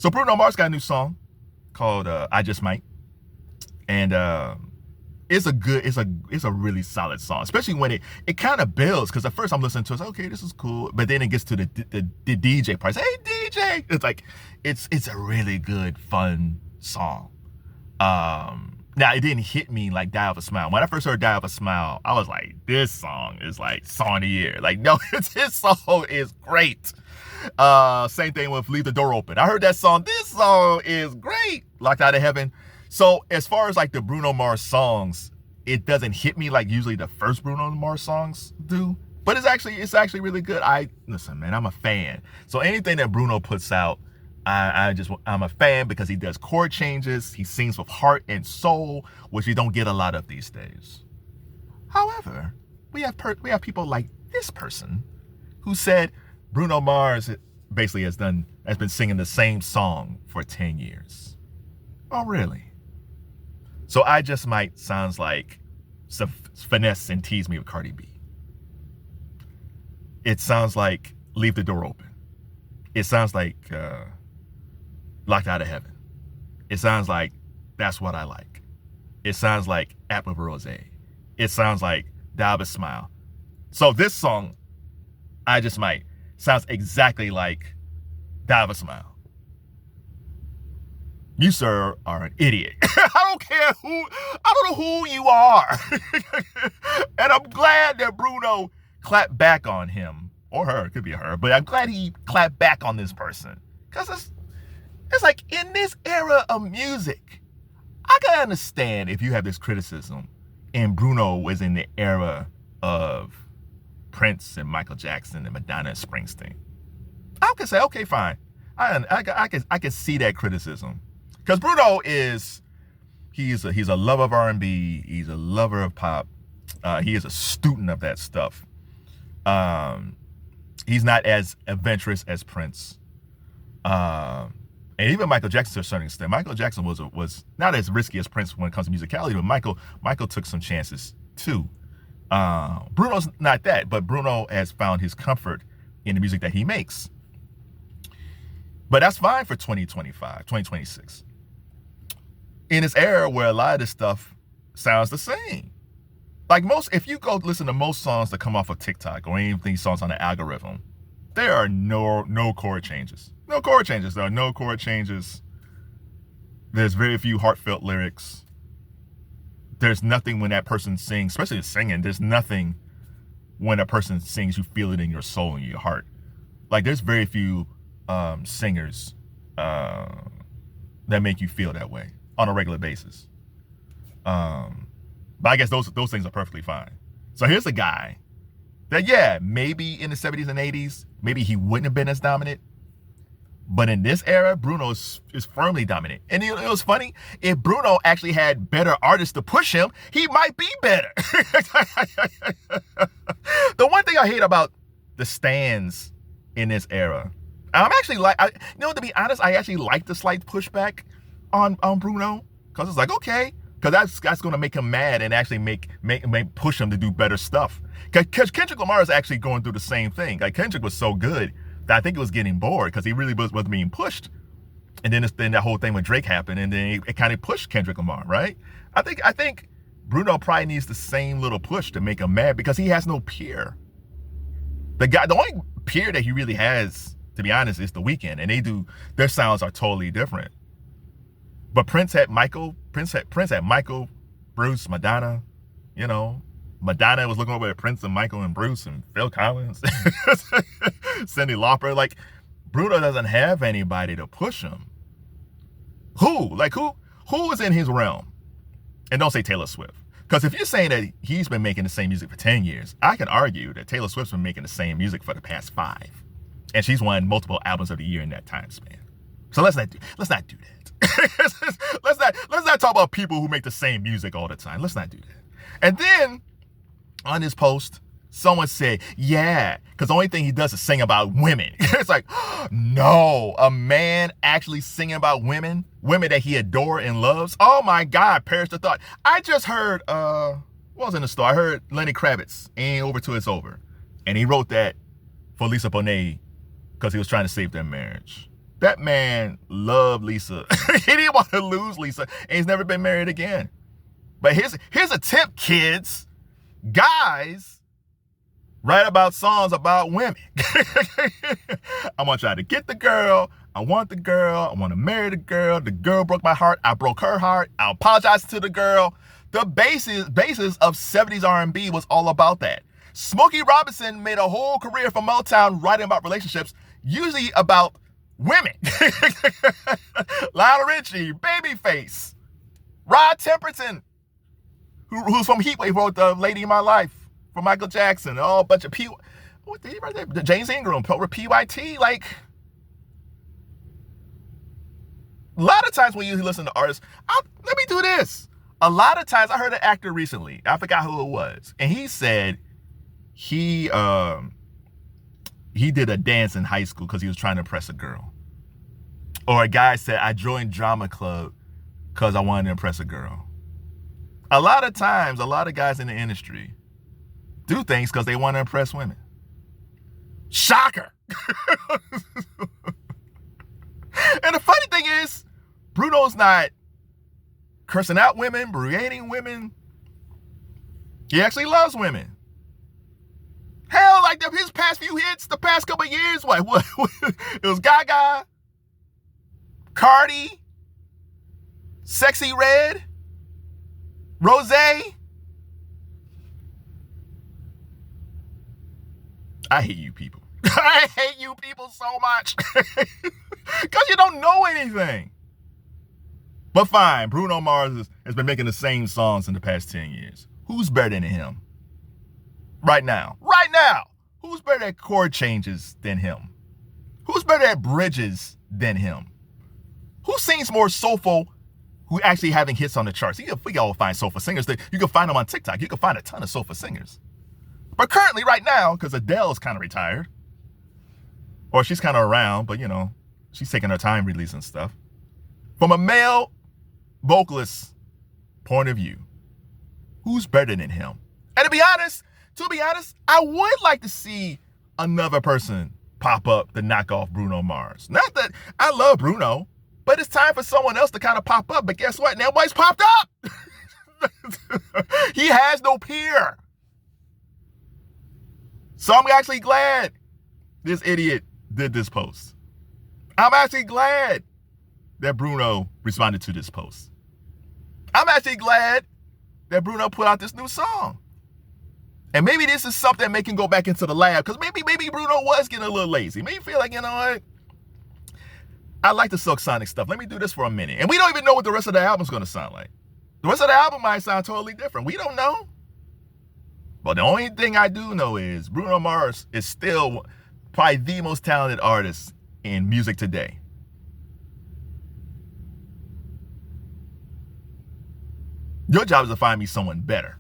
So Bruno Mars got a new song called "I Just Might," and it's a really solid song, especially when it kind of builds. Because at first I'm listening to it, it's like, okay, this is cool, but then it gets to the DJ part. It's, hey DJ, it's like it's a really good fun song. Now it didn't hit me like "Die of a Smile." When I first heard "Die of a Smile," I was like, this song is like song of the year. Like, no, his song is great. Same thing with "Leave the Door Open." I heard that song. This song is great. "Locked Out of Heaven." So as far as like the Bruno Mars songs, it doesn't hit me like usually the first Bruno Mars songs do. But it's actually really good. Listen, man, I'm a fan. So anything that Bruno puts out, I'm a fan because he does chord changes. He sings with heart and soul, which you don't get a lot of these days. However, we have people like this person who said Bruno Mars basically has been singing the same song for 10 years. Oh, really? So "I Just Might" sounds like some finesse and tease me with Cardi B. It sounds like "Leave the Door Open." It sounds like "Locked Out of Heaven." It sounds like "That's What I Like." It sounds like "Apple of Rosé." It sounds like "Die of a Smile." So this song, "I Just Might," sounds exactly like "Die of a Smile." You, sir, are an idiot. I don't know who you are. And I'm glad that Bruno clapped back on him, or her, it could be her, but I'm glad he clapped back on this person. Because it's like, in this era of music, I can understand if you have this criticism and Bruno was in the era of Prince and Michael Jackson and Madonna and Springsteen. I can say, okay, fine. I can see that criticism. Because Bruno he's a lover of R&B. He's a lover of pop. He is a student of that stuff. He's not as adventurous as Prince. And even Michael Jackson to a certain extent. Michael Jackson was not as risky as Prince when it comes to musicality, but Michael took some chances too. Bruno's not that, but Bruno has found his comfort in the music that he makes. But that's fine for 2025, 2026. In this era where a lot of this stuff sounds the same. Like if you go listen to most songs that come off of TikTok or any of these songs on the algorithm, there are no chord changes. No chord changes. There are no chord changes. There's very few heartfelt lyrics. There's nothing when that person sings, especially singing, there's nothing when a person sings, you feel it in your soul and your heart. Like there's very few singers that make you feel that way on a regular basis. But I guess those things are perfectly fine. So here's a guy that, yeah, maybe in the 70s and 80s, maybe he wouldn't have been as dominant. But in this era, Bruno is firmly dominant. And it was funny, if Bruno actually had better artists to push him, he might be better. The one thing I hate about the stands in this era, I'm actually to be honest, I actually like the slight pushback on Bruno, because it's like, okay, because that's going to make him mad and actually make push him to do better stuff. Because Kendrick Lamar is actually going through the same thing. Like Kendrick was so good that I think it was getting bored because he really was being pushed. And then that whole thing with Drake happened, and then it kind of pushed Kendrick Lamar, right? I think Bruno probably needs the same little push to make him mad because he has no peer. The only peer that he really has, to be honest, is The Weeknd, and their sounds are totally different. But Prince had Michael, Bruce, Madonna. You know, Madonna was looking over at Prince and Michael and Bruce and Phil Collins, Cyndi Lauper. Like, Bruno doesn't have anybody to push him. Who is in his realm? And don't say Taylor Swift. Because if you're saying that he's been making the same music for 10 years, I can argue that Taylor Swift's been making the same music for the past 5. And she's won multiple albums of the year in that time span. So let's not do that. let's not talk about people who make the same music all the time. Let's not do that. And then on this post, someone said, yeah, because the only thing he does is sing about women. It's like, no, a man actually singing about women that he adores and loves. Oh my God, perish the thought. I just heard, what was in the store? I heard Lenny Kravitz, Ain't Over Till It's Over. And he wrote that for Lisa Bonet because he was trying to save their marriage. That man loved Lisa. He didn't want to lose Lisa, and he's never been married again. But here's a tip, kids. Guys, write about songs about women. I want y'all to get the girl. I want the girl. I want to marry the girl. The girl broke my heart. I broke her heart. I apologize to the girl. The basis of 70s R&B was all about that. Smokey Robinson made a whole career from Motown writing about relationships, usually about women. Lionel Richie, Babyface, Rod Temperton, who's from Heatwave, wrote the Lady in My Life for Michael Jackson. Oh, a bunch of what did he write there? James Ingram, PYT. Like, a lot of times when you listen to artists, let me do this. A lot of times, I heard an actor recently, I forgot who it was, and he said he did a dance in high school because he was trying to impress a girl. Or a guy said, I joined drama club because I wanted to impress a girl. A lot of times, a lot of guys in the industry do things because they want to impress women. Shocker. And the funny thing is, Bruno's not cursing out women, berating women. He actually loves women. Hell, like his past few hits, the past couple of years, what? It was Gaga, Cardi, SexyyRed, Rosé. I hate you people. I hate you people so much. Because you don't know anything. But fine, Bruno Mars has been making the same songs in the past 10 years. Who's better than him? Right now. Who's better at chord changes than him? Who's better at bridges than him? Who sings more soulful, who actually having hits on the charts? We can all find soulful singers. You can find them on TikTok. You can find a ton of soulful singers. But currently, right now, because Adele's kind of retired, or she's kind of around, but she's taking her time releasing stuff. From a male vocalist point of view, who's better than him? And to be honest, I would like to see another person pop up to knock off Bruno Mars. Not that I love Bruno, but it's time for someone else to kind of pop up. But guess what? Nobody's popped up. He has no peer. So I'm actually glad this idiot did this post. I'm actually glad that Bruno responded to this post. I'm actually glad that Bruno put out this new song. And maybe this is something that make him go back into the lab, because maybe Bruno was getting a little lazy. Maybe feel like, what? I like the Silk Sonic stuff. Let me do this for a minute. And we don't even know what the rest of the album's going to sound like. The rest of the album might sound totally different. We don't know. But the only thing I do know is Bruno Mars is still probably the most talented artist in music today. Your job is to find me someone better.